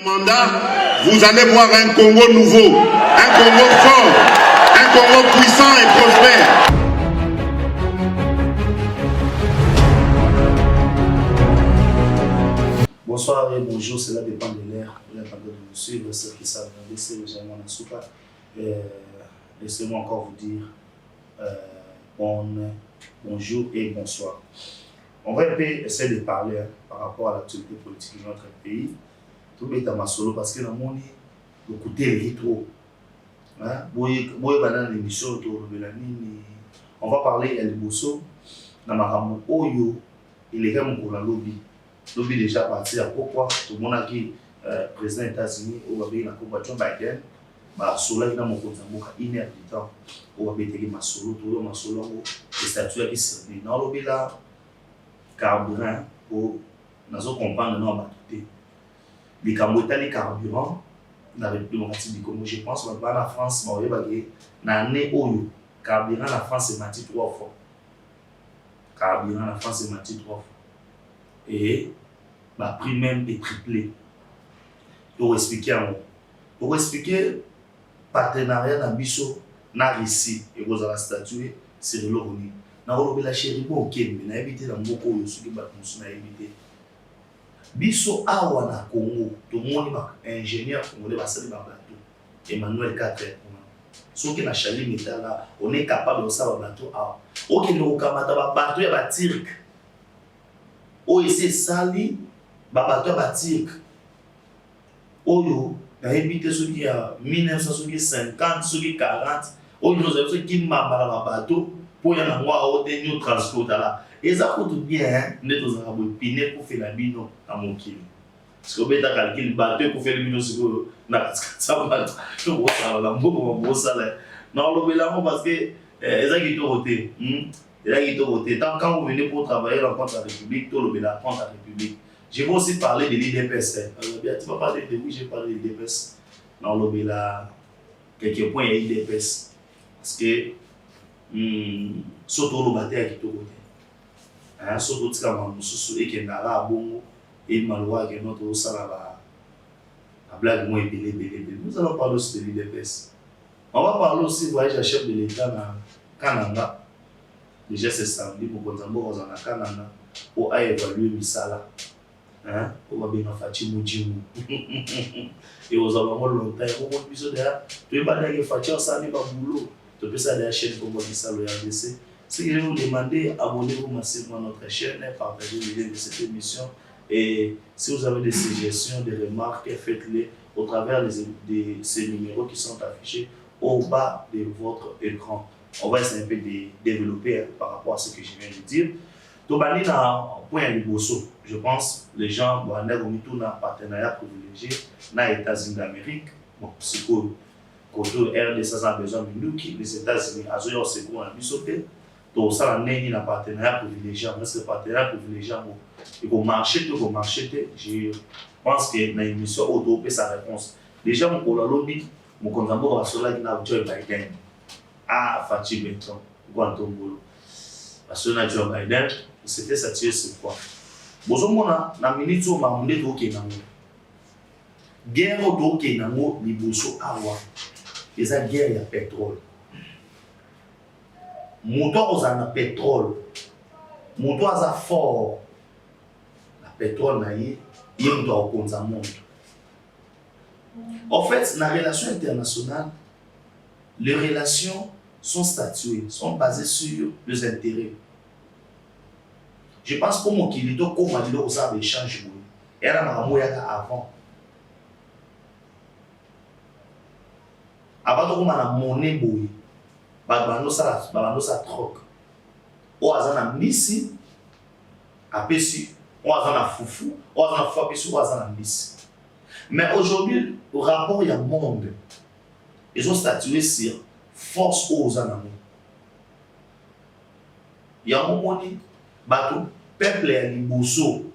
mandat, vous allez voir un Congo nouveau, un Congo fort, un Congo puissant et prospère. Bonsoir et bonjour, cela dépend de l'air. Vous êtes en train de nous suivre, ceux qui savent laisser légèrement la soupe. Laissez-moi encore vous dire bonjour et bonsoir. On va essayer de parler par rapport à l'actualité politique de notre pays. Tout est à ma solo parce que dans mon lit, le côté est trop. On va parler de Bosso, Namaramu Oyo, il est comme pour la lobby. Lobby déjà parti à pourquoi tout le monde a dit président des États-Unis, ou va la combattant Biden, Sola qui n'a mon compte en inhabilitant, ou va béter ma solo, tout le solo, les statuts qui sont dans le lobby là, carburant, ou nous comprendre non batuté. Les Cambodgiens, carburant, dans la démocratie du Congo, je pense, que la France, dans l'année où carburant, la France est mati 3 fois. Carburant, la France est mati 3 fois. Et ma prix même est triplé. Pour expliquer le partenariat dans Bisso, na Russie et vous allez statuer c'est de l'Oroni. Na Olobi la chérie bon ok mais na éviter dans beaucoup de choses qui battent nous na éviter. Bisso awa na Congo tout le monde est ingénieur congolais va salir ba bateau. Emmanuel 4 ceux qui na chali métal là on est capable de ça ba bateau awa. OK nous kamata ba bateau ya ba Turc. OEC sali babato batik oyo na éviter ceux qui a 1950 ceux qui 40 oyo nous avons ceux qui mabala babato pour y en avoir au dernier transport là et ça coûte bien net aux arabes piné pour faire la bino à mon kilo parce que bêta calcul bateau pour faire le bino sur na ça va tout ça la bon ça là non le bilan parce que ça qui est et là, il est tant quand vous venez pour travailler dans la République, tout le monde la République. Je vais aussi parler de l'IDPS. Tu vas parler de oui, j'ai parlé de l'IDPS. Dans le là, quelques points, il y a l'IDPS. Parce que, surtout le bataille qui est au côté. Surtout si on est à Bongo et Maloua qui est notre salaba. La blague, moi, est nous allons parler aussi de l'IDPS. On va parler aussi du voyage à chef de l'État dans Canada. Déjà c'est samedi pour qu'on s'en a Canada pour évaluer Misala. On va bien faire Chimouchimou. Et aux alentours longtemps, on va plus de là. Tu vas pas dire que Fatia ça n'est pas boulot. Tu peux ça de la chaîne comme Misala le RDC. Ce que je vous demander, abonnez-vous massivement à notre chaîne, partagez les liens de cette émission. Et si vous avez des suggestions, des remarques, faites-les au travers de ces numéros qui sont affichés au bas de votre écran. On va essayer un peu de développer par rapport à ce que je viens de dire. Donc, il y a un point de Bosso. Je pense que les gens vont avoir un partenariat privilégié dans les États-Unis d'Amérique. Bon, c'est cool. Quand le RDC a besoin de nous, les États-Unis ont un secours en Bissoté. Donc, ça, il y a un partenariat privilégié. Mais ce partenariat privilégié, il faut marcher, je pense qu'il y a une émission où on sa réponse. Déjà, mon lobby, mon contemporain va se faire avec Joe Biden. Fatih Benton, Guantongolo. Parce que na Joe Biden, c'était satisfait ce quoi. Bozomona na minute où ma munde to ke nango. Guerre to ke nango ni boso awa. Eza guerre ya pétrole. Moto ozana pétrole. Moto aza fort. La pétrole na ye moto akonza monde. En fait, la relation internationale, les relations sont statuées, sont basées sur les intérêts. Je pense que mon qu'il est comme on dit que ça va changer. Et là, avant. Avant de la monnaie boy, balano ça troc. Ou azana misi, apesi, ou azana foufou, ou azana fapesi, ou azana misi. Mais aujourd'hui, au rapport il y a monde. Ils ont statué sur force aux animaux. Il y a un moment où le peuple est liboso,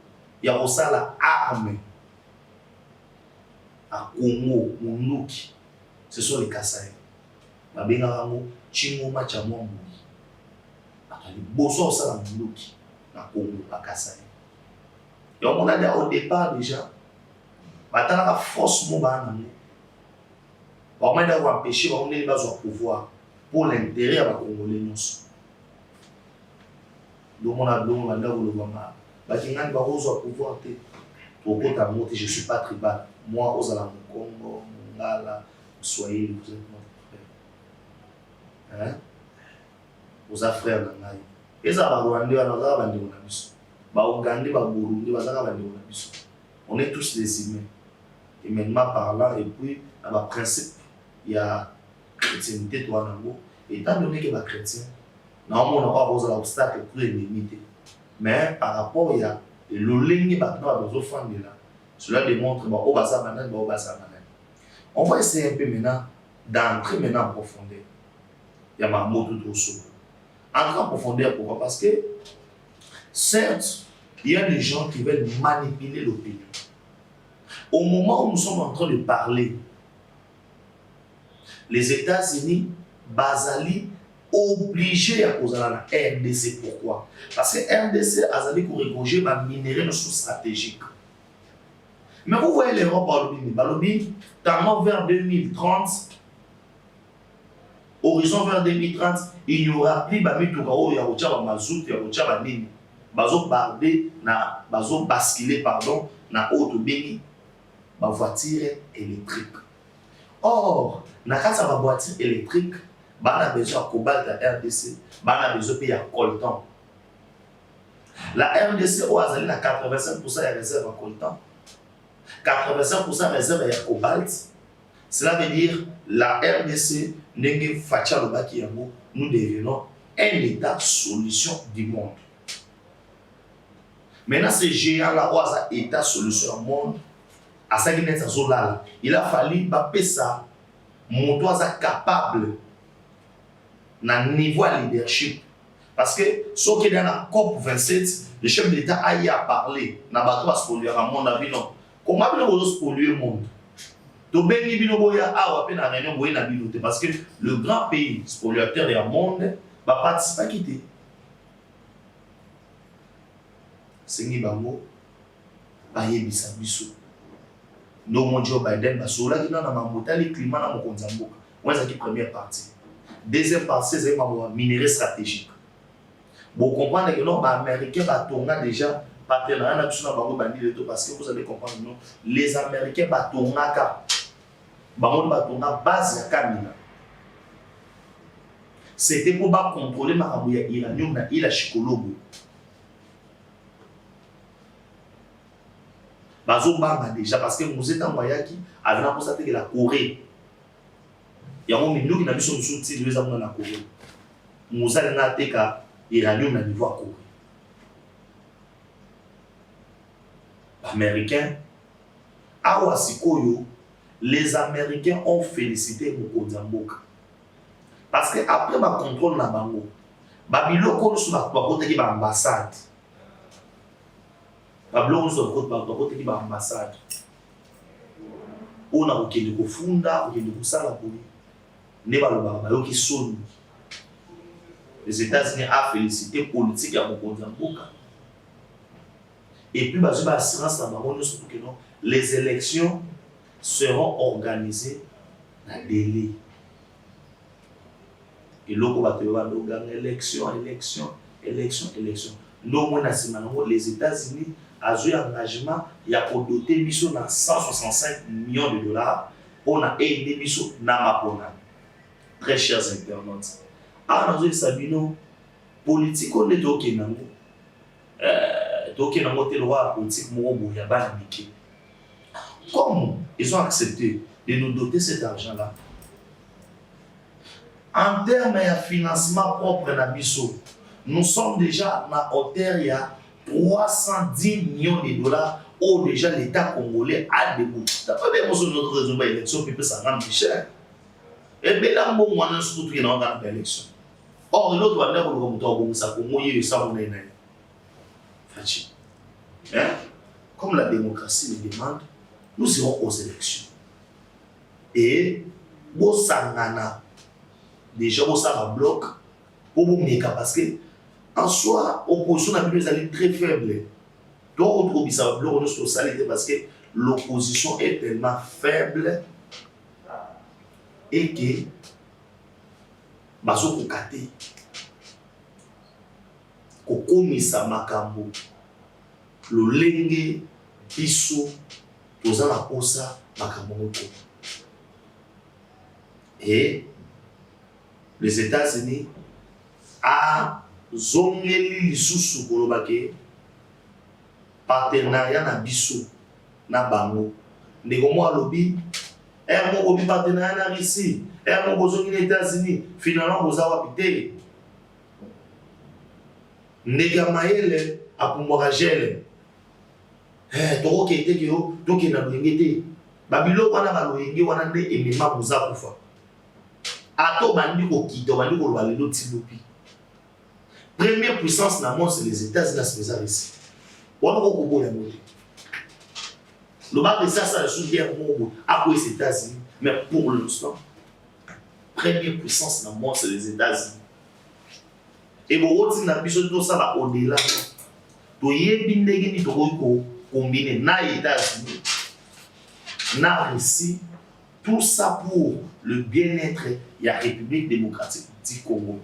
il y a aussi l'arme. À Congo, Mounouki, ce sont les Kassai. Ma bengarango, Chimoma Chamombo. Liboso aussi la Mounouki, à Congo, à Kassai. Et on a dit au départ déjà, batalaka force mo bana nango bamanda koempêcher bango ndenge bazwa pouvoir pour l'intérêt ya bakongolais nyonso lomona bilongo banda kolobama bakingani bakozwa pouvoir te tokota yango te. Je suis pas tribal, moi ozala mokongo mongala swahili, vous êtes notre frère, hein? Vous êtes frère na ngai eza barwandais wana bazala bandeko na biso, baogandais baburundi bazala bandeko na biso. On est tous des humains humainement parlant, et puis à ma principe il y a chrétienté toi nango étant donné que ba chrétien normalement on a pas besoin d'obstacle pour l'ennemi, mais par rapport il y a l'olingi batna bazofanda là, cela démontre ba obaza banane ba obaza banane. On va essayer un peu maintenant d'entrer maintenant en profondeur. Il y a ma mot tout au saut. Entrer en profondeur pourquoi? Parce que certes il y a des gens qui veulent manipuler l'opinion. Au moment où nous sommes en train de parler, les États-Unis, Bazali, obligés à cause de la RDC. Pourquoi? Parce que RDC a corrigé les minéraux stratégiques. Mais vous voyez l'Europe à l'Obi, tellement vers 2030, horizon vers 2030, il n'y aura plus de mazout, il basculer pardon, na auto béni. Ma voiture électrique. Or, dans la voiture électrique, on a besoin de cobalt à RDC, on a besoin de payer à coltan. La RDC, on a 85% de réserve en coltan, 85% de réserve à cobalt. Cela veut dire la RDC, nous devenons un état solution du monde. Maintenant, ces géants-là, on a un état solution du monde. Il a fallu que ça soit capable na niveau de leadership. Parce que ce qui est dans la COP27, le chef de l'État a parlé na bato a polluer le monde. Comment vous polluer le monde? Parce que le grand pays polluateur du monde va participer à quitter. C'est qui bango ba yebisa biso. No mon Joe Biden basola qui dans na le climat na mokonza mboka. Moi c'est la première partie. Deuxième partie c'est ma minerai stratégique. Vous comprenez que non les Américains batonga déjà partenariat na biso na bango bandi leto parce que vous allez comprendre non les Américains batonga ka bango batonga base ya Kamina. C'était pour pas contrôler ma ya uranium na ila Shikolobo. Bazobanga déjà parce que nous étions en Wayaki avec la constaté que la Corée il y a un milieu qui n'a pas son soutien de l'examen dans la Corée. Nous allons attaquer l'uranium à niveau à Corée. Américains, à Wasikoyo, les Américains ont félicité Mokonzamboka parce que après ma contrôle na bango, Babylone comme sur la côté qui ba ambassade. Babylone sur la côté qui ba ambassade. On a okende ko funda, okende ko sala boli. Ne baloba bayoki soni. Les États-Unis a félicité politique à Mokonzamboka. Et puis bazuba assurance na bango surtout que non, les élections seront organisées dans délai. Et là, on va gagner élection. Les États-Unis ont eu un engagement, il y a pour doter Misso dans 165 millions de dollars. On a aidé Misso dans Mapona. Très chers internautes. Ah, nous avons Sabino, politique, on est au Kenango. Comme ils ont accepté de nous doter cet argent-là, en termes de financement propre na biso, nous sommes déjà à hauteur de 310 millions de dollars où déjà l'État congolais a débouché. T'as pas bien notre raison d'élection, puis ça rend plus cher. Et bien là, on a surtout qu'il y a une élection. Or, l'autre, on a dit ça pour mouiller ça, on est comme la démocratie le demande, nous irons aux élections. Et Bossangana, déjà Bossara bloc, parce que en soi, l'opposition a pu nous aller très faible. Donc, on trouve ça bloc, on est sur salité parce que l'opposition est tellement faible et que bazo kokate kokomisa makambo lolenge biso toza na posa makambo moko. Et les États-Unis a zongeli lisusu koloba ke partenariat na biso na bango ndeko mo alobi moko bi partenariat na Russie moko zongi les États-Unis finalement boza wapi te ndeka mayele apumbwaka gele tokoke ete ke yo tokenda loyenge te babiloko wana baloyenge wana nde emema boza kufa ato bandi kokita bandi koloba lelo tilopi. Première puissance dans le monde, c'est les États-Unis, c'est les Russes. On a beaucoup de choses. Le bas de ça, c'est la guerre à cause des États-Unis. Mais pour l'instant, première puissance dans le monde, c'est les États-Unis. Et vous voyez, dans le tout ça va au-delà. Vous voyez, vous pouvez combiner les États-Unis, la Russie, tout ça pour le bien-être de la République démocratique du Congo.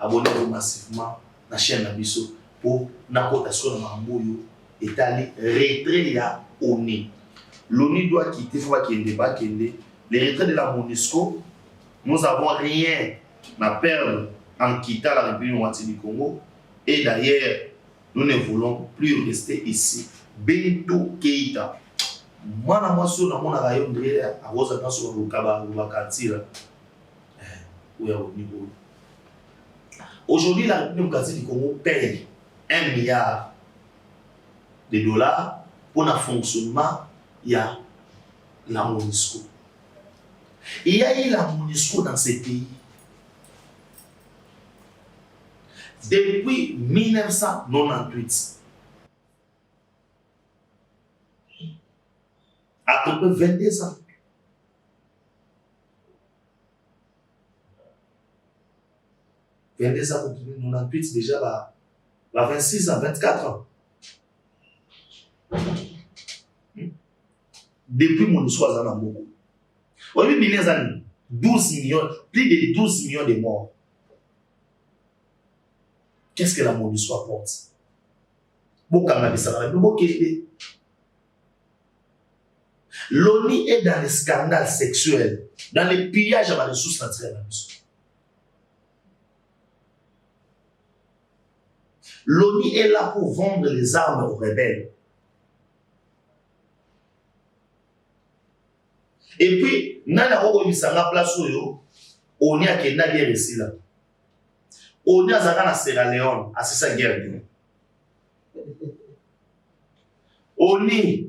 Abonnez-vous massivement à la chaîne Nabiso pour la cotation de Mamboyo et aller retrait ya ONU. L'ONU doit quitter, il faut qu'il y ait un débat. Les retraits de la MONUSCO, nous n'avons rien à perdre en quittant la République démocratique du Congo. Et d'ailleurs, nous ne voulons plus rester ici. Bento Keïta. Moi, je suis dans mon rayon de à Rosa dans son Rukaba ou à Katira. Où est au niveau. Aujourd'hui, la République démocratique du Congo paye 1 milliard de dollars pour le fonctionnement de la MONUSCO. Il y a eu la MONUSCO dans ces pays depuis 1998. À peu près 22 ans. Vers des ans, 98 déjà, 26 ans, 24 ans. Depuis mon histoire, ça en a beaucoup. Aujourd'hui, 12 millions, plus de 12 millions de morts. Qu'est-ce que la MONUSCO apporte? L'ONU est dans les scandales sexuels, dans les pillages à la ressource naturelle. L'ONU est là pour vendre les armes aux rebelles. Et puis, nana ko bisanga place oyo, ONU a kenda guerre ici là. ONU a zaka na Sierra Leone, a sa guerre. ONU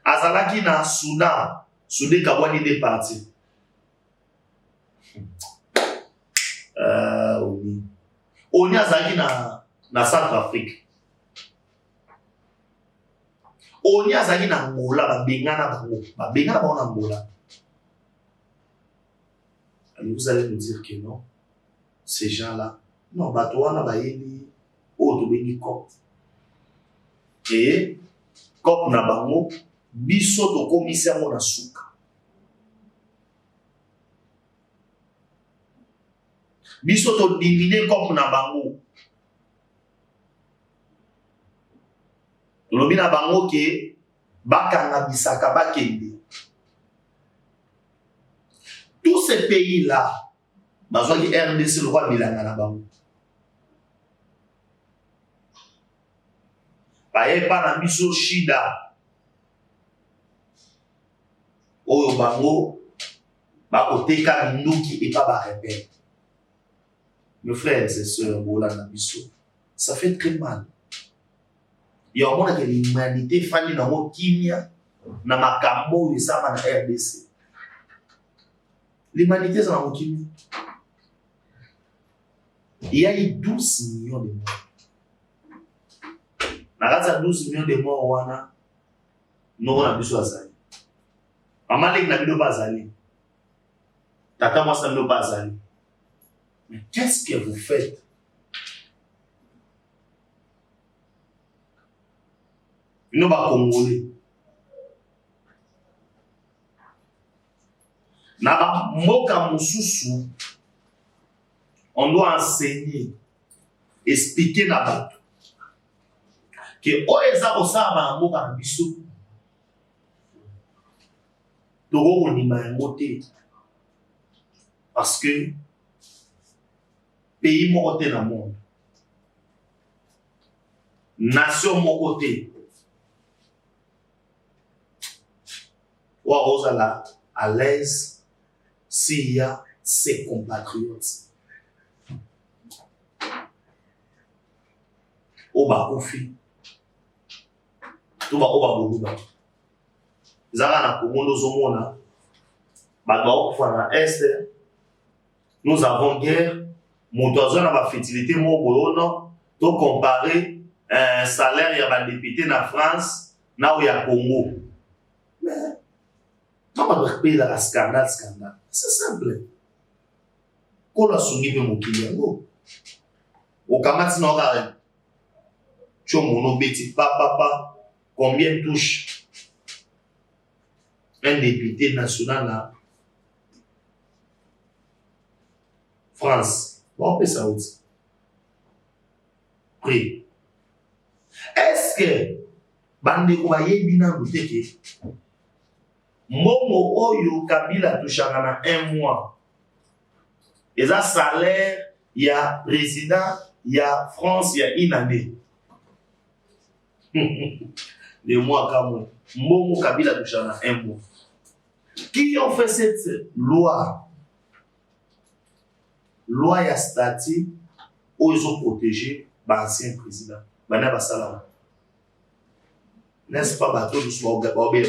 a zalaki na Soudan, Soudan kabwani des partis. ONU. ONU a zalaki na Centrafrique. ONU a zalaki na Angola, babengana bango na Angola. Alors vous allez nous dire que non, ces gens-là, non, Batouana Baïli, Otobengi Kop. Et Kop na bango, biso to commissaire na souka. Biso to diviner Kop na bango. Lobi na bango ke bakanga bisaka bakende. Tous ces pays-là, besoin de RDC, le roi Bilanga na bango. Baye pa na biso shida. Oyo bango, bakoteka minduki et pas ba repère. Mes frères et sœurs, bola na biso, ça fait très mal. Il y a un monde que l'humanité fani na mo kimia na makambo yesama na RDC. L'humanité c'est na mo kimia. Il y a eu 12 millions de morts. Dans 12 millions de morts, wana, non, on a besoin de ça. Maman, les n'a pas azali. Tata, moi, ça n'a pas azali. Mais qu'est-ce que vous faites? 1 Nous va congolais. Na moka mususu, on doit enseigner, expliquer na bato que oeza osaba na moka na biso toko konima yango te parce que pays moko te na monde, nation moko te wa ozala à l'aise s'il y a ses compatriotes. Oba Kofi, Tuba Oba Boluba. Zara na Komondo Zomona, Bagao Kufana Est, nous avons guerre, Moutouazon a ma fertilité, mon boyono, to comparer un salaire ya ba député na France, na ou ya Congo. Mais, on va payer la scandale. C'est simple. Quand on sourit de mon client, au Kamati Nogare, tu as mon petit papa, combien touche un député national à France? Bon, ça aussi. Prix. Est-ce que Bande Kouaye Bina Bouteke Momo Oyo Kabila touchera na 1 mois. Et ça, salaire, il y a président, il y a France, il y a une année. Les mois comme Momo Kabila touchera na 1 mois. Qui ont fait cette loi? Loi ya statut où ils ont protégé l'ancien président. Bana Basala. N'est-ce pas bateau de soi au Gabé,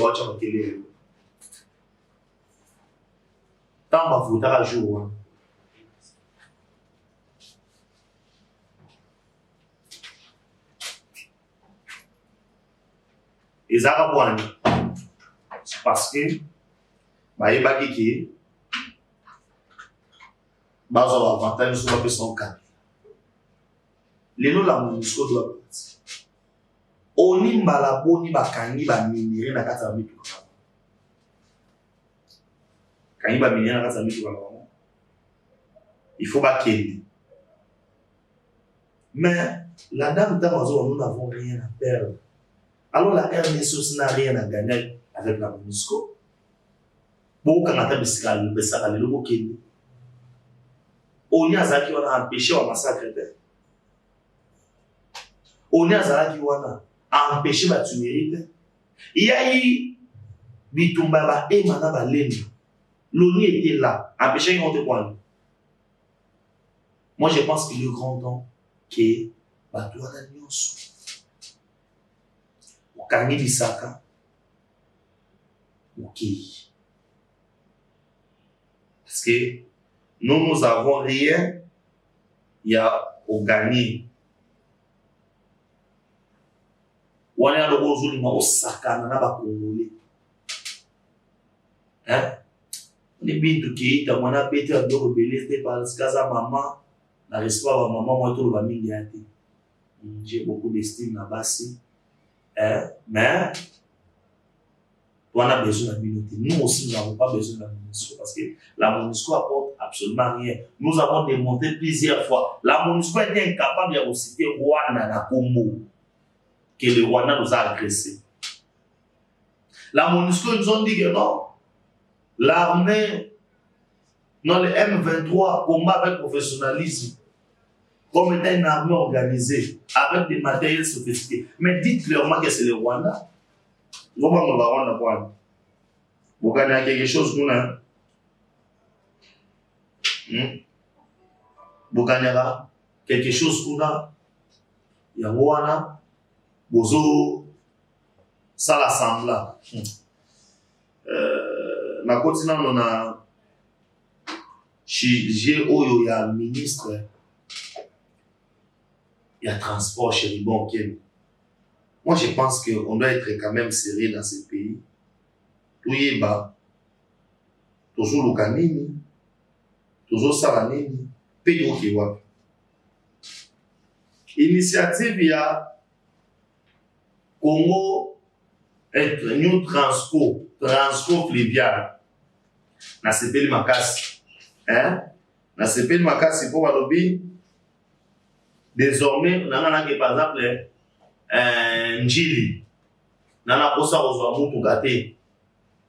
tant que vous avez jour. Et ça va parce que il y a des qui ont avantage sur la personne cadre. Les lots la MONUSCO doit partir. On y mbala boni bakangi ba minéré na kata mitu. Il faut pas qu'il. Mais la dame d'Amazon, nous n'avons rien à perdre. Alors la RDC n'a rien à gagner avec la MONUSCO. Beaucoup quand on a le logo Kenya. On y a zaki on a empêché un massacre. On y a zaki on a empêché la tumérite. Il y a eu Bitumbaba et Manaba Leni. L'ONU était là, empêcher une autre point. Moi, je pense qu'il est grand temps que Batoua Nanyonso, au Kani Bisaka, au Kei. Parce que nous avons rien, il y a au Gani. On est à l'Orozulima, au Sakana, na Congolais. Hein? Les bintu qui étaient mon appétit à deux rebelles parce que sa maman n'a reçu pas maman moi tout le famille j'ai beaucoup d'estime là bas mais on a besoin de la communauté. Nous aussi nous n'avons pas besoin de la MONUSCO parce que la MONUSCO apporte absolument rien. Nous avons démontré plusieurs fois la MONUSCO était incapable de reciter Rwanda na Congo que le Rwanda nous a agressé. La MONUSCO nous ont dit que non. L'armée, dans le M23, combat avec professionnalisme, comme étant une armée organisée, avec des matériels sophistiqués. Mais dites clairement que c'est le Rwanda. Vous voyez, on va rendre quoi? Vous gagnez quelque chose, nous, hein? Vous gagnez quelque chose, nous, là? Il y a Rwanda, Bozo, ça l'assemble. Na continent on a chez Oyo ya ministre il y a transport chez les bons. Moi je pense qu'on doit être quand même sérieux dans ce pays. Tout y bas, toujours le canini, toujours salanini, pays qui voit. Initiative il y a Congo New Transco fluvial. Na sepeli makasi. Na sepeli makasi pour balobi. Désormais, on a par exemple Njili. Nana posa kozwa mutu kate.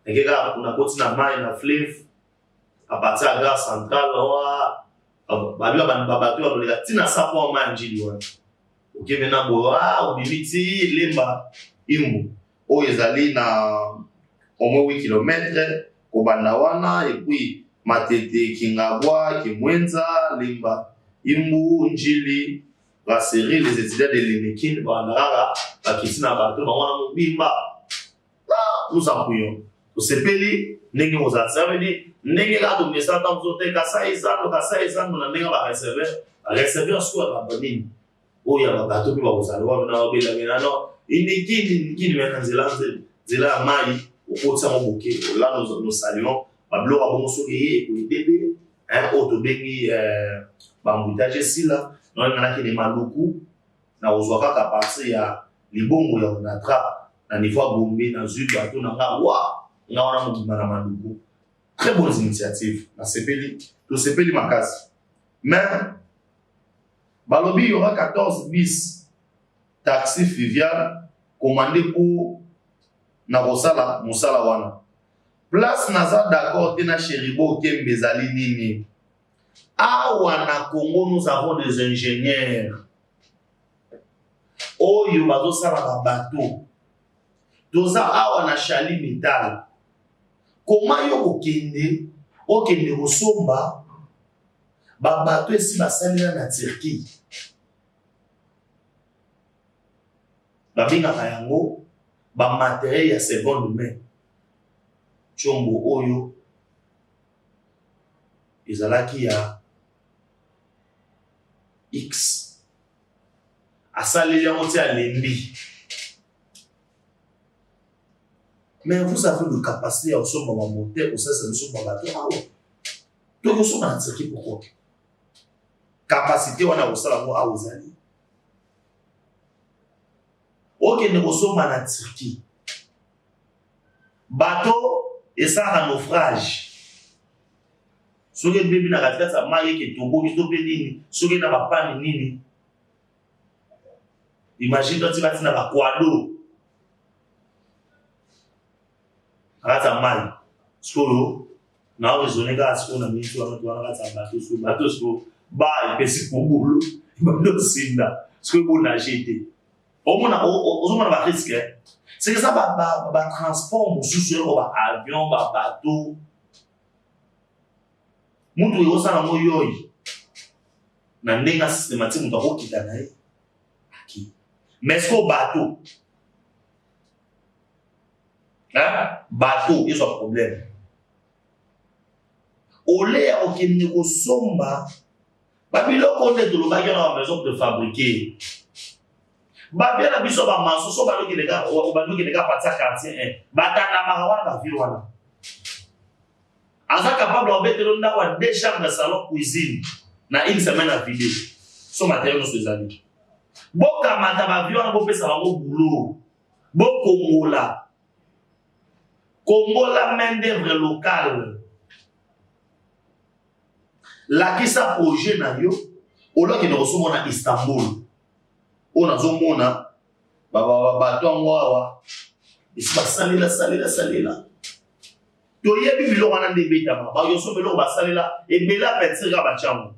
Ekeka kuna koti na mai na fleuve. A partir de la gare centrale, babila bato baloleka tina sapo ma Njili wana. Ok, maintenant boa obimiti lemba imbu. O ezali na au moins 8 km kobanda wana et puis Matete Kingabwa Kimwenza lemba imbu Njili. La série les étudiants de l'Enekin, Bakisina Bato, Bimba. Nous appuyons. Au CPLI, Nengi aux Azaveni, Nengi la domestique dans le Kasaïzan, on a Nenga à réserver un score à Banine. Oh, il y a un bateau qui va vous aller, on a oublié la Milano. Il n'est qui ne met Zela Maï, au côté de mon bouquet. Là, nous saluons. Bablo a bon sourire, et bébé, Autobengi, Bamboutage, si là. Non, il y a des maluku, na ozwaka ka parti ya libongo ya onatra na niveau bombe na zulu bato na nga wa na wana mobima na maluku. Très bonnes initiatives na sepeli makasi. Mais balobi il y aura 14 bis taxi fluvial commandé pour na kosala mosala wana. Place naza d'accord te na Cheribo Kembe ezali nini. Awa na Congo, nous avons des ingénieurs. Oyo bazo sala ba bateau. Toza awa na Chali Metal. Comment yo okende kosomba ba bateau esi basalira na Turquie. Babinga yango ba matériel ya seconde main. Chombo oyo ezalaki ya X. Asali ya monte à l'embi. Mais vous avez le capacité à sommer ma montée, au sens de sommer ma bateau. Ah ouais. Donc vous sommes en Turquie pourquoi? Capacité on a au salamo à Ozali. Ok, nous sommes en Turquie. Bateau et ça un naufrage. Soki bébé na katikati ya mai ke tombo kitope nini soki na bapani nini imagine toi tu vas na bakwado akata mai skolo na ozone ka skolo na mitu wana kata bato skolo ba ipesi kubulu bando sinda skolo bona jete ozomona ba risque c'est que ça ba transport mususu ba avion ba bateau. Mutu yosala moyoyi na ndenga systématique mutu akokita na ye aki mais ce bateau bateau ils ont problème ole ya okende kosomba babiloko nde tolobaki na maison de fabriquer babia na biso ba maso baloki lega patia quartier batana mahawana ba ville wana. Asa capable de mettre 2 chambres de salon cuisine na une semaine à vider. Son matériel nos amis. Boka mata ba vion ngo pesa bango boulot. Boko ngola. Congola main d'œuvre locale. La kisa projet na yo, olo ki no somo na Istanbul. On a zomona ba tongo awa. Isba salila. Toyebi bilo wana nde betama ba yoso belo basalela ebela petira bachango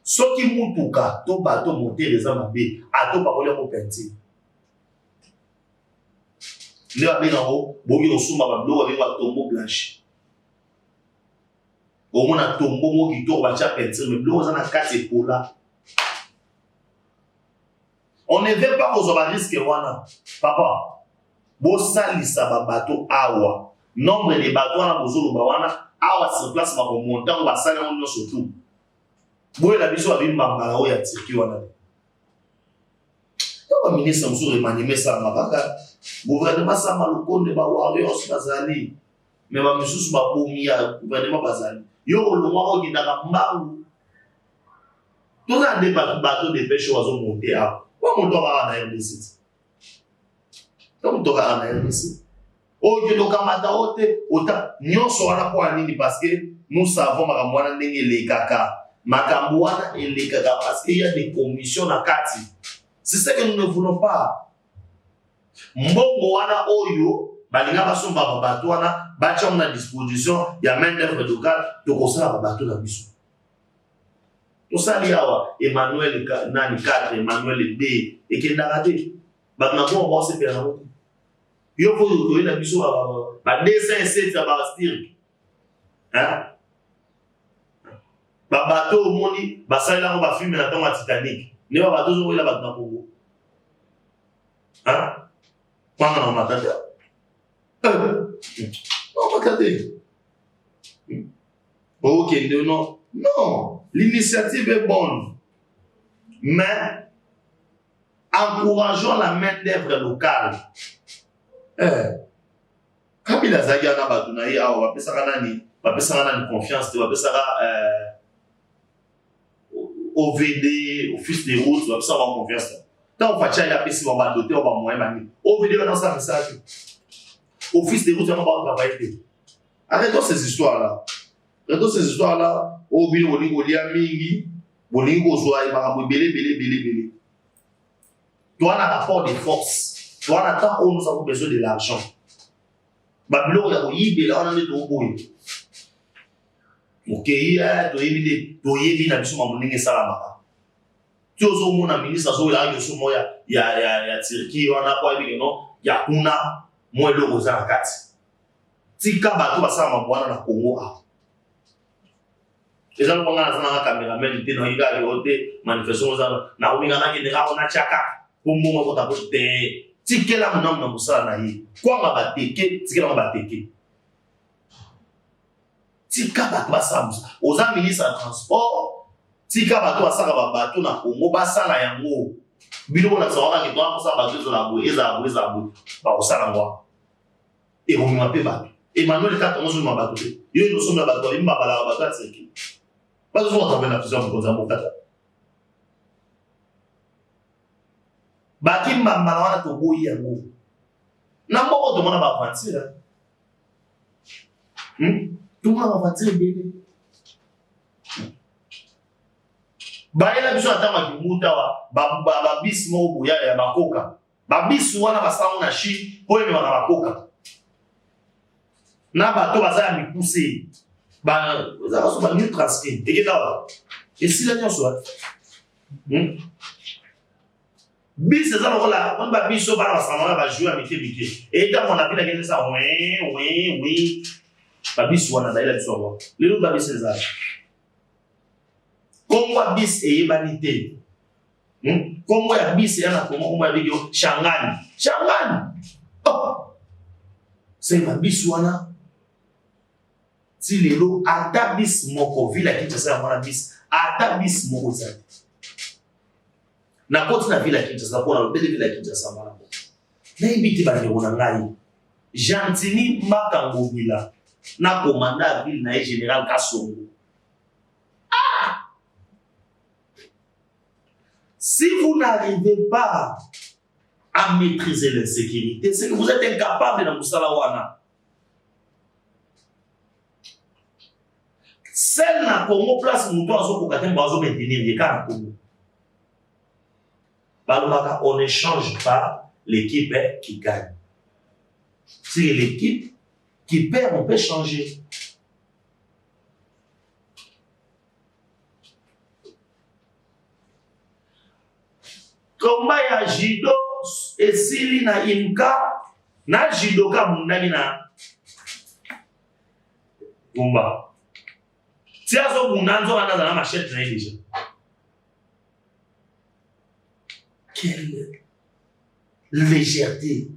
soki mutuka to bato moteur eza mabe ato bakolia ko penti le abena o bogi osuma ba bilo ba tombo blanche o mona tombo mo ki to bacha penti me bilo za na kati pola. On ne veut pas aux risques wana papa. Bosalisa ba bateau awa nombre de bateaux na bozolo ba wana awa sur place ba montant ba sala on surtout boye la biso abimba mbala o ya Turquie wana to ba ministre mso remanime sa mabaka gouvernement sa malukonde ba warriors bazali mais ba misusu ba bomi ya gouvernement bazali yo olongwa ko kindaka mbangu to za de bateau de pêche wazo monter a wa monto ba na RDC Donc, tu as un RDC. Oh, tu as autant. Nous sommes pour nini parce que nous savons que les caca. Makambuana et les caca parce qu'il y a des commissions à Kati. C'est ce que nous ne voulons pas. Mbongo wana oyo, balinga basomba babato wana, bacha on a disposition, il y a main d'œuvre locale, to kosala babato na biso. To sali awa, Emmanuel nani 4, Emmanuel D, et qui n'a raté. Bakna bon on se perd. Yo faut to na biso ba dessin 7 ba stir. Hein? Babato moni, basala ba film na temps Titanic. Ne ba bato zo ila bakna Congo. Hein? Pendant ma tête. On va garder. Ok, non. Non. L'initiative est bonne. Mais encourageons la main-d'œuvre locale. Comme il a zagi à Nabatunaï, on va faire une confiance, on va faire OVD, Office des routes, on va faire confiance. Tant on va faire la PC, on va doter, on va moyen. OVD, on a ça message. Office des routes, on va travailler. Arrêtons ces histoires-là. Arrêtons ces histoires-là. OVD, on y a mingi, on y a belé. Toi, on a rapport de force. Toi, on attend où nous avons besoin de l'argent. Babylon, on a dit, on a dit, ok, tu as dit, tu as mon ministre, il y a Turquie, on a quoi, il y a Kuna, moi, le Rosa à 4. Si Kabato va ça, on va dans Congo. Les gens vont dans la caméraman, ils ont des manifestations, on a Tchaka, pour moi, on a des. Si quel homme n'a pas ça, quoi m'a battu, si quel homme m'a battu. Si Kabato va ça, aux ministres de transport, si Kabato va ça, bateau na Congo, va ça la yango. Bilo na sawana qui doit ça bateau na boue, eza ba ça na moi. Et on m'a pas battu. Emmanuel 4 on m'a battu. Yo nous sommes na bateau, il m'a bala bateau c'est qui. Pas besoin de la fusion pour ça mon kata. Baki m'a malwana to boyi yango. Na moko to mona ba fanti là. Tout le monde va fanti bébé. Baila biso atama kimuta wa babis mo buya ya makoka. Babis wana basala na shi po eme wana makoka. Na bato bazaya mikuse. Ba za so ba new transfer. Eketa. Et si la nyonso. Bis za lokola, on ba biso ba basala ba jouer amité bité. Et quand on appelle quelqu'un ça oui. Babis wana daila biso wa. Lelo babis za. Congo a bis et humanité. Congo a bis et un Congo a vidéo Shangan. Oh! C'est ma bis wana. Si les lots ata bis moko villa qui te sert à bis ata bis moko ça. Na koti na villa qui te sert pour la belle villa qui te sert mala. Na ibiti ba ngona ngai. Jantini makango villa. Na commandant ville na général Kasongo. Si vous n'arrivez pas à maîtriser l'insécurité, c'est que vous êtes incapable de Moussalawana. Celle na Congo place mouton azo kokatem bazo maintenir les cas en Congo. Balobaka, on ne change pas l'équipe qui gagne. C'est l'équipe qui perd, on peut changer. Combat ya judo esili na imka na judoka mundani na kumba tiazo bunanzo anaza na machette na déjà. Quelle légèreté.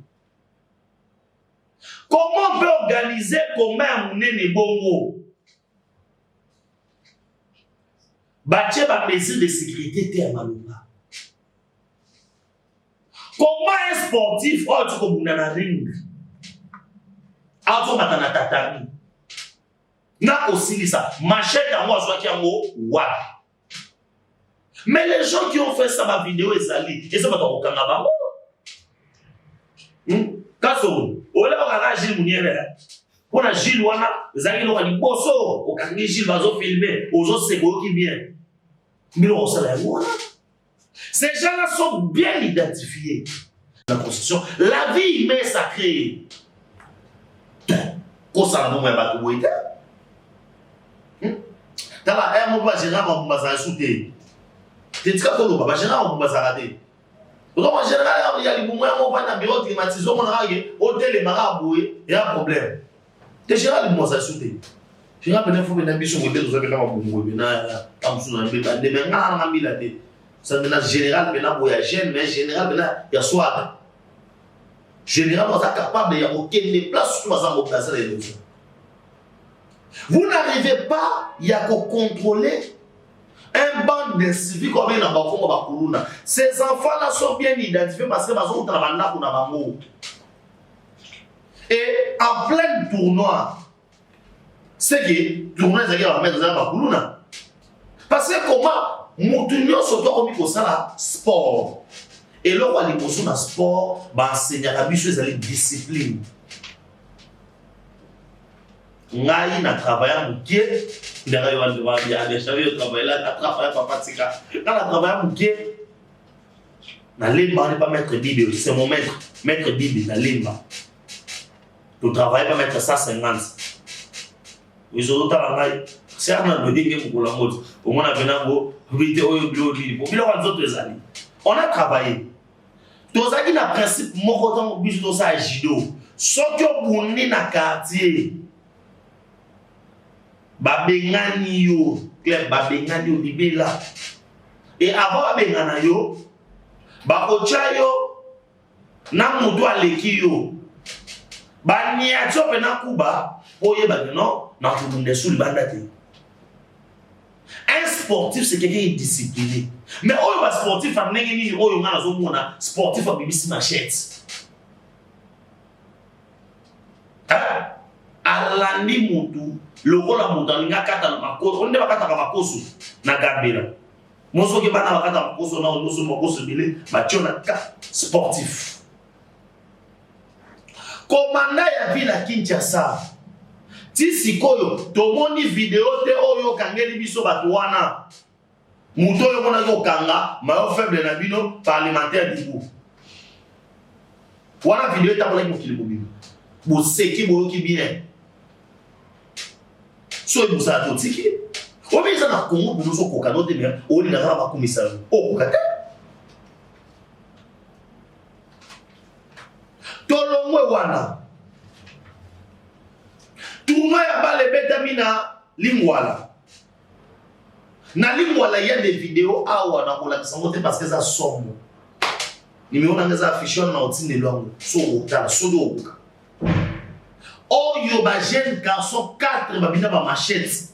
Comment on peut organiser combat munene bongo? Bache ba mesure de sécurité te amalunga. Comment un sportif tu comme na ring auto matana tatami na aussi ça machette à moi soit qui en wa mais les gens qui ont fait ça ma vidéo ezali et ça va to kanga bango Kaso, ola okanga Gilles Mouniere. On a Gilles wana, zaki lo kali boso, okangi Gilles bazo filmer, ozo seko ki bien. Milo osala wana. Ces gens-là sont bien identifiés. La constitution, la vie humaine est sacrée. Qu'on s'en a pas tout boité. Dans la ère, on va gérer un bazar souté. Tu dis que tu vas gérer un bazar raté. Donc, en général, il y a des moments où on va dans le bureau climatisé, on a un hôtel et maraboué, il y a un problème. Tu gères le bazar souté. Je rappelle, il faut que tu aies un bichon qui est dans un peu de ça maintenant général maintenant voyager mais général maintenant il y a soir général on est capable il y a aucun déplace sur ma place vous n'arrivez pas il y a qu'à contrôler un bande de civiques comme il y a ces enfants là sont bien identifiés parce que ils ont travaillé pour n'abango et en plein tournoi c'est que tournoi c'est qu'il va mettre dans la parce que comment Moutounio soto komi kosala sport. Et là on a les dans sport, bah enseigner la biche les discipline. Ngai na travailler muké, d'ailleurs on va bien aller travailler là, travailler papa tika. Quand la travailler muké, na lemba ne pas mettre Bible, c'est mon maître Bible na lemba. Tu travailles pas mettre ça 50. Ils ont autant la maille. C'est un peu de pour la mode. Au moins, on a travaillé. Tous les gens principe, mon business à Jido. Ceux qui ont dans le quartier, Babengani yo, Claire Babengani yo, Bibela. Et avant Babengana yo, Bakocha yo, Namudo Aleki yo, Baniacho Penakuba, Oye Bagano, Nakumunde Sulbandate. Un sportif, c'est quelqu'un qui est discipliné. Mais un sportif, sportif, c'est machette. Alandi mutu, le rôle à montagne, on ne va pas faire makosu, na gabela. Mozo qui va na kata makosu, na mozo makosu bile, machona sportif. Commandant ya ville à Kinshasa. Si sikoyo tomoni vidéo te oyo kangeli biso bato wana muto yo mona yo kanga mayo faible na bino parlementaire dibu wana vidéo ta bola mokili bobibo bo seki bo ki bien so e musa to tiki o biza na Congo bo so koka no te bien o ni na ba commissaire o koka te tolongwe wana tournoi ya bale betamina Lingwala. Na Lingwala il y a des vidéos awa na kola kisangote parce que ça somme. Numéro na ngeza affiché na otine longo so otala so do oka. Oyo ba jeune garçon 4 babina ba machette.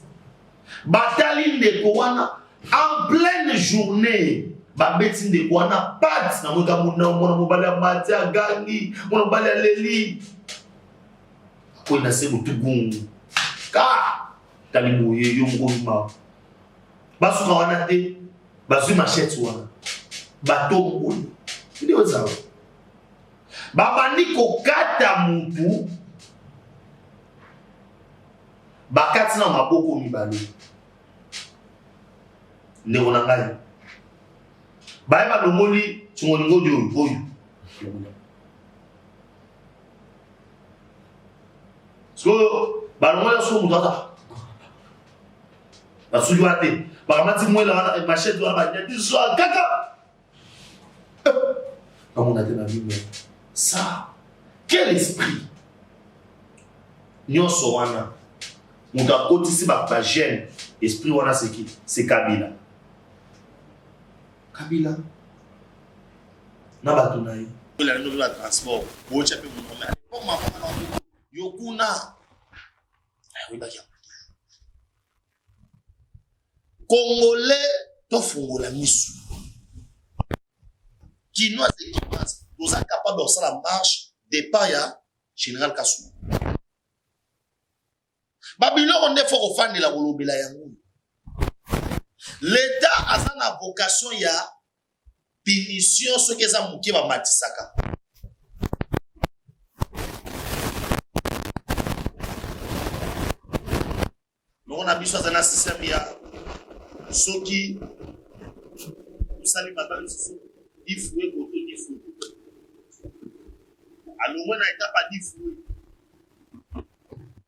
Batali ndeko wana en pleine journée. Ba beti ndeko wana pat na moka mona mobali ya mati agangi, mona mobali ya leli. Ko na se mutugungu ka talimu yo ngoma basu ka wana te basu machette wana bato ngoni ndio zao babandi ko kata mutu bakati na maboko mibalo ndeko na ngai baye ba lomoli tungoni oyo so balongola so mutata basujuate bakamati mwela machette wana banyati so kaka comme on a dit dans la Bible ça quel esprit nyonso wana muta kotisi ba jeune esprit wana c'est qui c'est Kabila na bato na ye la nouvelle transport bo chape mon nom pour ma femme yokuna Congolais tofungola misu Kinois et Kinois nous sommes capables de faire la marche départ ya général Kassou Babylone on est fort au fan de la bolobela yango l'état a sa vocation ya punition ce que ça muki ba matisaka na biso aza na système ya soki osali mabe lisusu difue koto difue alongwe na étape ya difue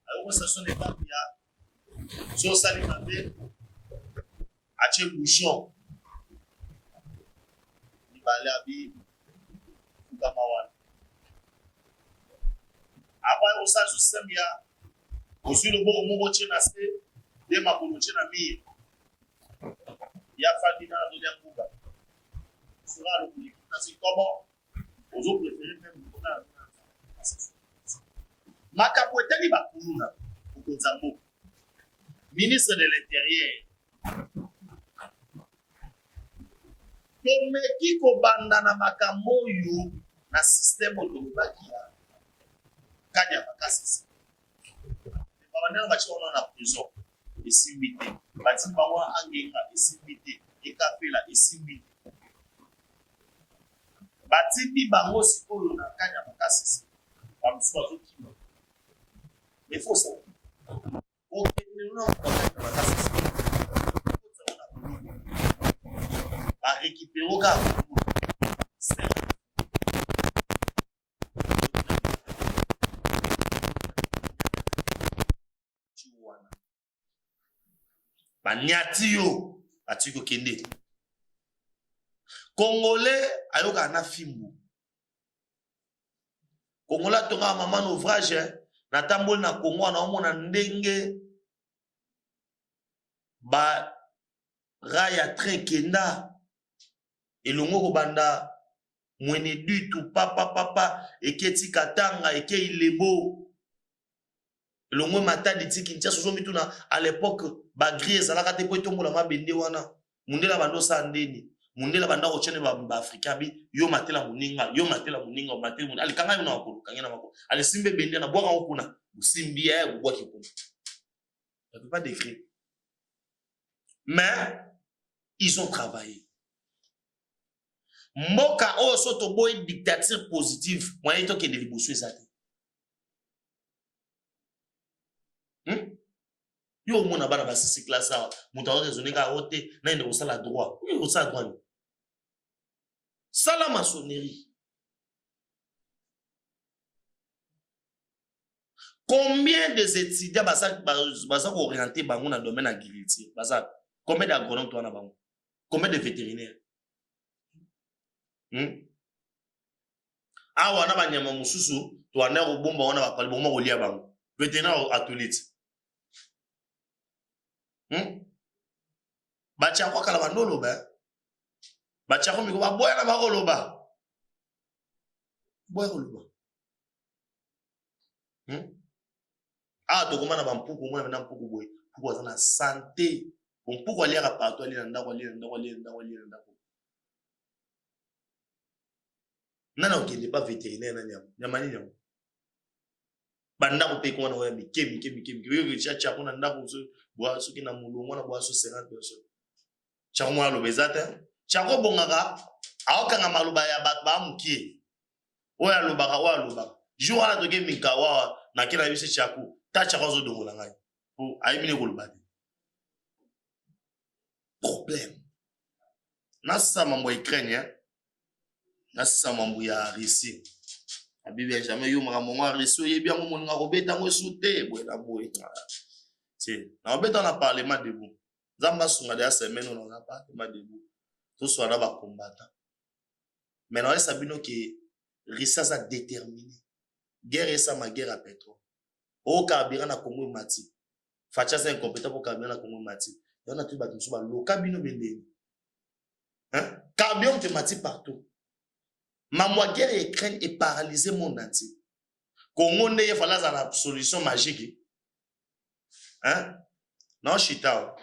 alongwe son étape ya so osali mabe atie bouchon libale abi fukama wana apa osali so système ya osui loboko moko tie na se de makolo tie na mire ya fandi na azoli ya mbuga sera lokoli kasi komo ozo préféré même mpona makambo etali bakuluna okonza mboka ministre de l'intérieur tomeki kobanda na makambo oyo na système oyo tolobaki ya kanya makasisi babandela batie wana na prison esimbi te batindi bango angenga esimbi te ekapela esimbi te batindi bango sikoyo na kanya makasisi bamosusu bazokima efosa okendena kanya makasisi barekipero kaka banyati yo atiki kokende congolais ayoka na fimbu congolais atonga mama na ouvrage na tamboli na Congo wana omona ndenge ba raya train kenda elongo kobanda mwene dutu papa eketi Katanga eke Ilebo elongo Matadi ti Kinshasa sozo mituna à l'époque ba gris ezalaka te po etombola mabende wana mundela bando sa ndeni mundela banda kochene ba africain bi yo matela muninga matela muninga alikanga yo na makolo kangena makolo alisimbe bende na bwaka okuna usimbi ya bwaki kuna ça peut pas décrire mais ils ont travaillé mboka oyo soto boy dictature positive moyen to kende liboso ezate yo mona bana ba sisi classe awa mutu azo raisonner ka ote na ende osala droit yo osala droit sala maçonnerie combien des étudiants basa orienté bango na domaine agriculture basa combien d'agronomes toi na bango combien de vétérinaires awa na banyama mususu to ana ko bomba wana bakali bomba ko lia bango vétérinaire athlète bacha kwa kala bandolo ba bacha ko miko ba boya na bakoloba boya koloba to komana ba mpuku mwana na mpuku boy mpuku aza na santé mpuku aliaka partout ali na ndako nana okende pas vétérinaire na nyama nini yango bandako pe kona oya mike yo chacha kuna ndako bwa soki na mulongo na bwa so 50 personnes chako mwa lobezata chako bongaka aokanga maluba ya bato ba mukie oya lobaka jour ala toke mikawa na kila bise chako ta chako zo dongola ngai po ayimine ko lobate problème nasa mambo Ukraine nasa mambo ya Russie abibi jamais yo makambo ngwa Russie yebi yango moninga ko beta ngo sute bwela boy c'est na beta na parlement debout zamba sunga de semaine on a parlement debout tout soit na ba combattant mais non sabino que Russie a déterminé guerre ça ma guerre à pétrole au carburant na Congo mati facha c'est incompétent pour carburant na Congo mati on a tout battu sur le cabino bende carburant te mati partout. Ma guerre et Ukraine est paralysée le monde entier. Congo ne y a pas la solution magique. Non, chita.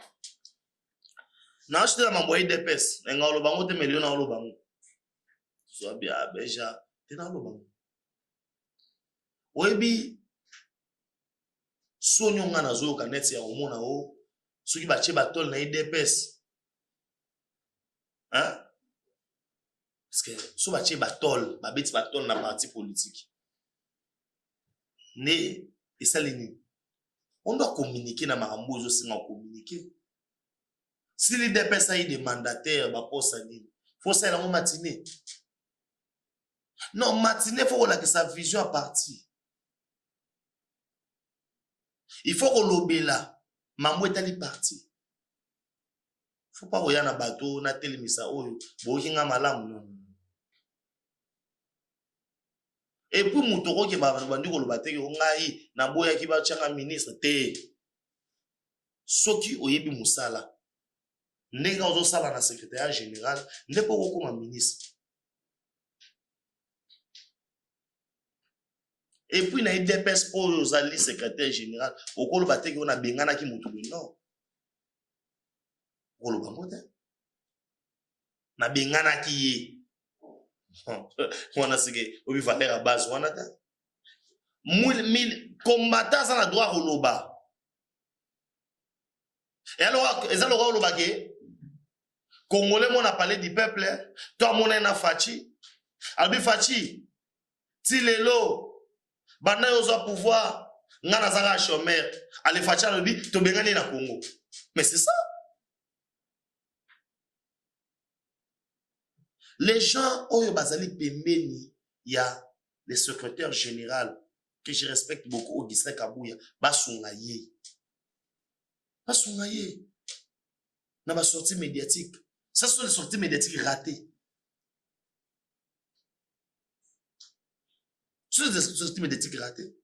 Non, chita ma moyenne de pes. N'enga lo bango te million na lo bango. So bien beja te na lo bango. Oyebi sonyo nga na zo ka net ya omona o soki ba che batol na IDPS. Parce que si on va batol, ma bête batol na parti politique. Ne et ça les On doit communiquer na makambo aussi on communiquer. Si l'IDPS a des mandataires, bah pour ça faut ça la matinée. Non, matinée faut que sa vision à partir. Il faut que l'obéla, mamou est allé partir. Faut pas voyer na bateau, na télémisa oyo, bohinga malamu non. Et puis moutoko qui va bandi ko lobate ko ngai na boya ki ba tchanga ministre te. Soki oyebi musala. Ndenge ozo sala na secrétaire général, ndeko ko comme ministre. Et puis na IDPS oyo zali secrétaire général, okolo bateki on a bengana ki mutu non. Okolo bangote. Na bengana ki ye. Wana sike obi valeur à base wana ta. Mil combattant ça na droit koloba. Et alors ezalo koloba ke Congolais mon a parlé du peuple, toi mon na Fachi. Albi Fachi. Ti lelo banda yozo pouvoir ngana zaka chômeur ale Fachi albi to bengani na Congo. Mais c'est ça. Les gens oyo bazali pembeni ya le secrétaire général que je respecte beaucoup Augustin Kabuya basunga ye. Basunga ye. Na ba sortie médiatique. Ça sont les sorties médiatiques ratées. Ce sont des sorties médiatiques ratées.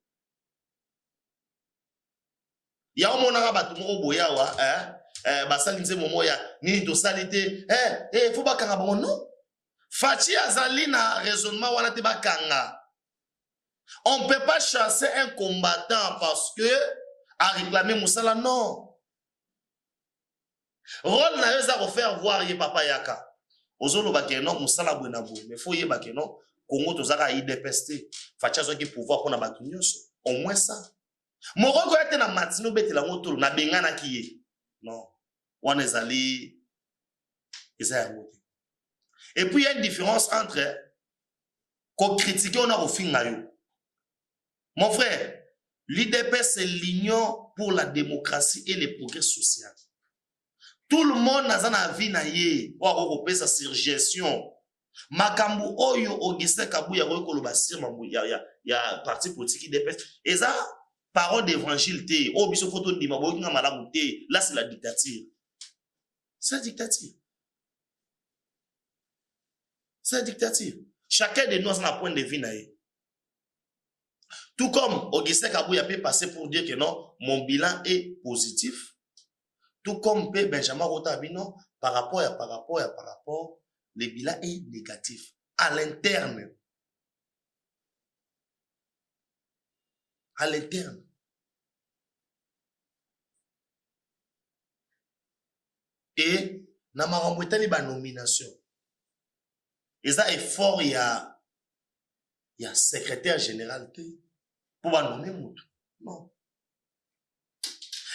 Il y a un moment où on boya wa basali nze momo ya nini to salite faut pas kanga bon non. Fachi azali na raisonnement wana te bakanga. On ne peut pas chasser un combattant parce que a réclamé Moussala non. Rôle na yoza refaire voir ye papa yaka. Ozolo bakeno Moussala buenabo mais faut ye bakeno Congo tozaka IDPST. Fachi azo ki pouvoir pour na batu nyonso. Au moins ça. Moroko ete na matino betela ngotolo na bengana ki ye. Non. Wana ezali ezaya ngote. Et puis il y a une différence entre qu'on critique on a au fin. Mon frère, l'IDP c'est l'Union pour la démocratie et le progrès social. Tout le monde n'a pas vie na ye ou a sa suggestion. Makambu oyo Augustin Kabuya koloba mambu ya parti politique IDP. Et ça parole d'évangile te o biso photo ndima bokinga malamu te. Là c'est la dictature. C'est la dictature. C'est la dictature. Chacun de nous a un point de vue. Tout comme Augustin Kabuya peut passer pour dire que non, mon bilan est positif. Tout comme Benjamin Rotabino, par rapport, le bilan est négatif. À l'interne. À l'interne. Et, na marambouetani ba nomination. Et ça est fort, il y a secrétaire général pour nommer Moutou. Non.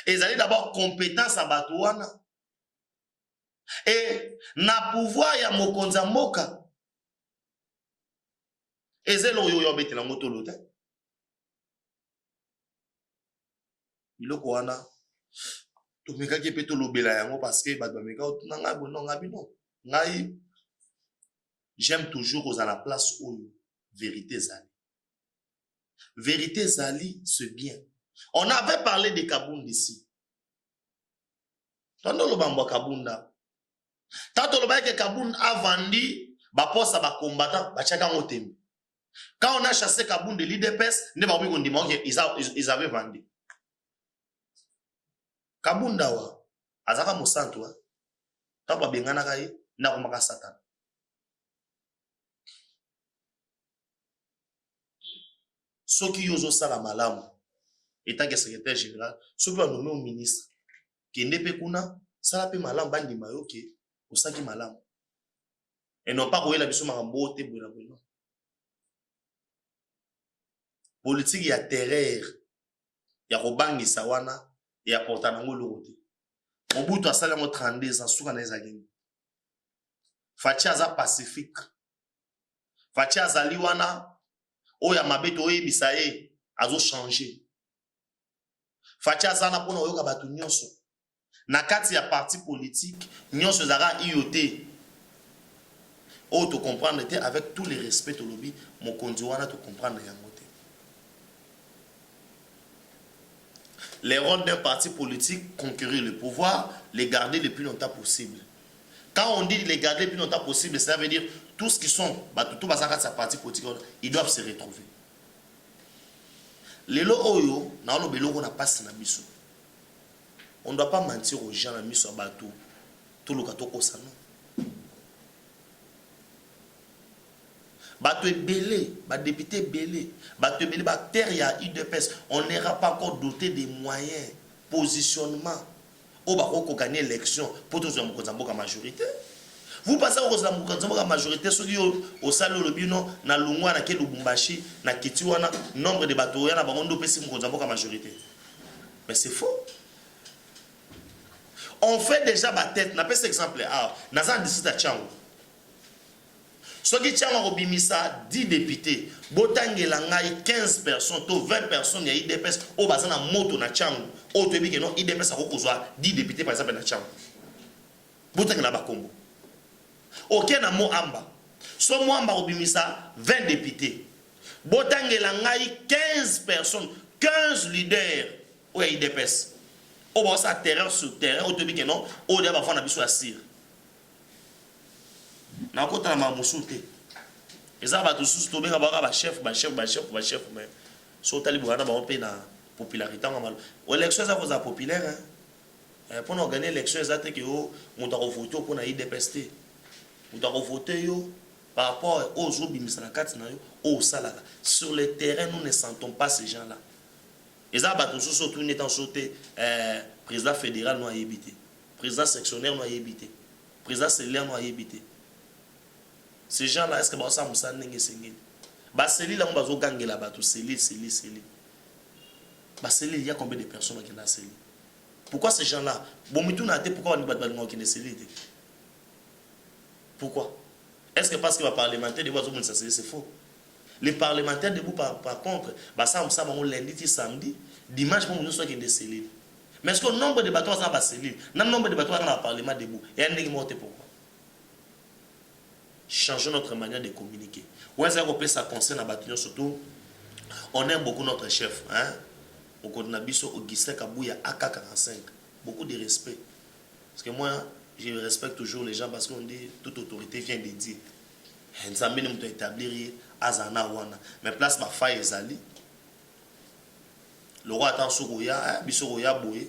Et ça est d'abord compétence à Batouana. Et na pouvoir ya mokonza moka. Et c'est l'oyo yobete la moto lote. Biloko wana. Tomeka ki peto lobela yango parce que batbameka nanga bono ngabino. Ngai j'aime toujours aux à la place où vérité zali. Vérité zali, c'est bien. On avait parlé de Kabound ici. Tando lo bambo Kabunda. Tanto lo baye que Kabound a vendu ba poste ba combattant ba chaka ngotembi. Quand on a chassé Kabound de l'IDPS, ne ba obi kondima ils avaient vendu. Kabunda wa azaka mosantu wa. Taba bengana kai na komaka Satan. Ceux qui ont sala malamu, étant que secrétaire général, ceux qui ont nommé au ministre, qui n'est pas kuna, ça pe malamu bandi mayoke, au saki malamu. Et non pas rouler la biso marambo te bona bona. Politique ya terreur, ya robangi sawana, ya portana ngolo rote. Mobutu asala mo 32 ans suka na ezageni. Fachi aza pacifique. Fachi azali wana oya mabeto oye bisaye azo changer. facha zana pona oyoka batu nyonso na kati ya parti politique nyonso zara IOT o to comprendre te avec tous les respects to lobby mokonzi wana to comprendre yango te. Les rôles d'un parti politique, conquérir le pouvoir, les garder le plus longtemps possible. Quand on dit les garder le plus longtemps possible, ça veut dire tous ce qui sont, tout sa parti politique, ils doivent se retrouver. Les lots oyo, na lo belo na passe na biso. On ne doit pas mentir aux gens na miso bateau. Tout le kato kosa non. Bateau est belé, ba député belé, bateau belé, ba terre ya UDPS. On n'ira pas encore doté des moyens, positionnement. On va encore gagner l'élection pour tous les la majorité. Vous passez au la majorité, ceux qui ont au salon le bino, na lungwa, na ke Lubumbashi, na Kitiwana, nombre de bateaux, na barondo pesi la majorité. Mais c'est faux. On fait déjà ma tête, na pesi exemple, na zan d'ici à Tchango. Ceux qui ont obimisa 10 députés, botangela ngai 15 personnes, 20 personnes, il y a IDPS, au bazan na moto na Tchango. Au début que non, IDPS a rekozwa 10 députés par exemple na Tchango. Botangela bakombo. Ok na mo amba. So mo amba obimisa 20 députés. Botangela ngai 15 personnes, 15 leaders au IDPS. Au basa terrain sur terrain, au début que non, au début avant na biso assir. Na kota na mamusute eza bato sous to benga ba chef mais so tali bwana ba pe na popularité ngama élection ça vous populaire hein pour gagner élection exacte que o monta ko voter pour na IDPS monta ko voter yo par rapport aux autres bimisa na kati na yo au salaka sur le terrain nous ne sentons pas ces gens là eza bato sous to n'étant sauté président fédéral no ayebité président sectionnaire no ayebité président cellulaire no ayebité. Ces gens-là, est-ce que ça moussa n'engé sengeli? Baseli là on va zoganger là-bas tout Céline. Baseli il y a combien de personnes qui ont Céline? Pourquoi ces gens-là? Bon mais tout n'a été pourquoi on ne va qui ne Céline? Pourquoi? Est-ce que parce que les parlementaires de bois c'est faux? Les parlementaires debout par contre, ça moussa on lundi samedi, dimanche pour nous soit qui ne Céline. Mais est-ce que le nombre de bateaux ça va Céline? Le nombre de bateaux dans le parlement debout. Et un monté pourquoi? Changeons notre manière de communiquer. Ouais, ça concerne la bataille surtout. On aime beaucoup notre chef, hein. Au Konabiso, Augustin Kabouya, AK-45. Beaucoup de respect. Parce que moi, je respecte toujours les gens parce qu'on dit toute autorité vient de dire. Nous avons établir Azana Wana. Mais place ma faille Ezali. Le roi attend Sourouya, Bissourouya Boué.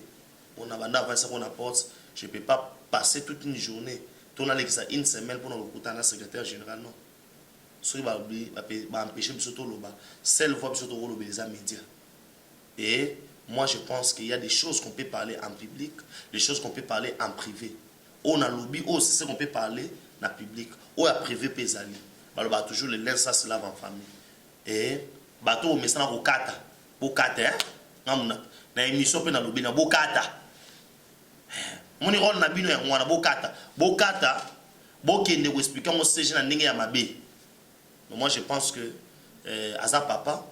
On a vendu ça qu'on apporte. Je ne peux pas passer toute une journée. On a une semaine pour nous recruter un secrétaire général. Non. Ce qui va empêcher de seule fois de les médias. Et moi, je pense qu'il y a des choses qu'on peut parler en public, des choses qu'on peut parler en privé. On a lobby, c'est ce qu'on peut parler en public. Ou en privé, pesali. On va toujours les laisser ça se lave en famille. Et bateau, mais ça, on kata. Bokata, hein? Na émission, on a lobby, na bokata. Mon rôle na bino ya mwana bokata bokende ko expliquer mon CG na ndenge ya mabe. Mais moi je pense que aza papa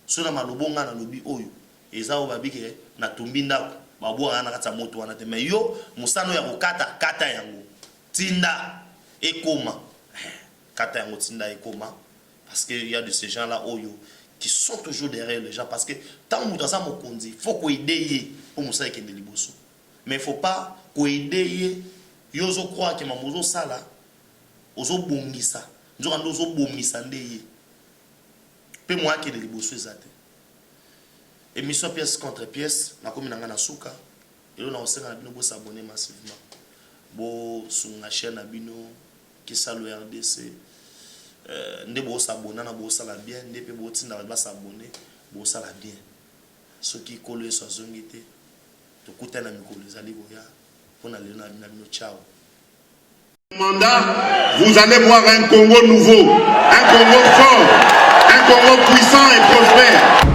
so na malobonga na lobi oyo eza o babike na tumbinda babwa na kata moto wana te mais yo musano ya kokata kata yango tinda ekoma kata yango tinda ekoma parce que il y a de ces gens là oyo qui sont toujours derrière les gens parce que tant muta sa mokonzi faut ko aider pour musa ekende liboso. Mais il ne faut pas aider yozo croire que mamozo sala ozo bongisa nzoka ndozo bomisa ndeye pe moi qui de liboso ezate émission pièce contre pièce na komi nanga na suka elo na osenga na bino bo s'abonner massivement bo sunga chaîne na bino qui salo RDC nde bo s'abonner na bo sala bien nde pe bo tinda ba s'abonner bo sala bien ceux qui collent sur zongité. Mandat, vous allez voir un Congo nouveau, un Congo fort, un Congo puissant et prospère.